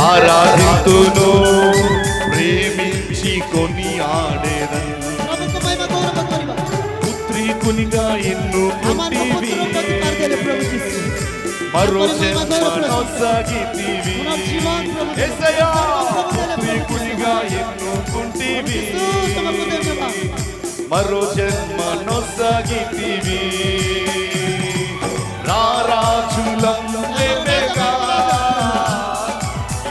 ఆరాధింతును ప్రేమించి కొనియాడేదను. పుత్రికునిగా ఎన్నుకుంటివి, మరో జన్మనొసగితివి. యేసయ్యా పుత్రికునిగా ఎన్నుకుంటివి, మరో జన్మనొసగితివి. రారాజులం మేమేగా,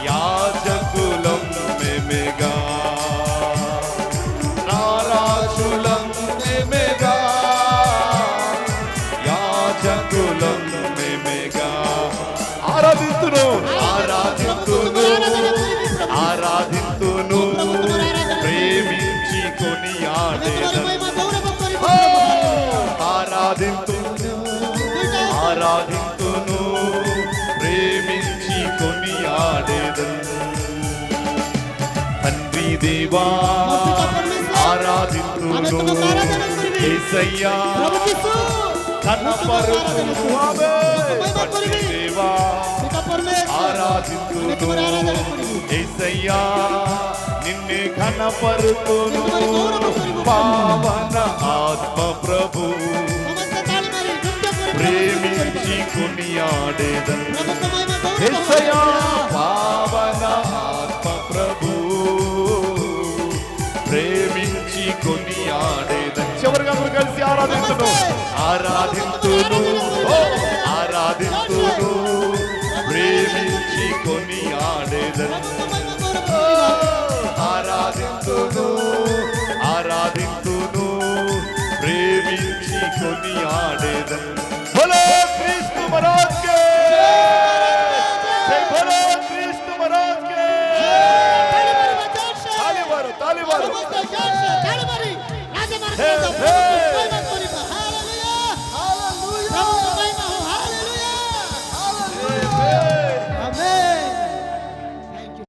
యాజకులం మేమేగా. రారాజులం మేమేగా, యాజకులం మేమేగా. ఆరాధింతును ఆరాధింతును ఆరాధింతును ప్రేమించి కొనియాడేదను. ఆరాధింతును ఆరాధింతును ప్రేమించి కొనియాడేదను. తండ్రి దేవా ఆరాధింతును, యేసయ్యా కనపరుతును. తండ్రి దేవా ఆరాధింతును, యేసయ్యా నిన్నే కనపరుతును. పావన ఆత్మ ప్రభు ప్రేమించి కొనియాడేదను. యేసయ్యా పావన ఆత్మ ప్రభు ప్రేమించి కొనియాడేదను. చివరిగా అందరూ కలిసి ఆరాధింతును ఆరాధింతును ఆరాధింతును ప్రేమించి కొనియాడేదను. ఆరాధింతును ఆరాధింతును ప్రేమించి కొనియాడేదను. బోలో క్రీస్తు మహారాజ్ కే జై, బోలో క్రీస్తు మహారాజ్ కే. తాళివారు తాళివారు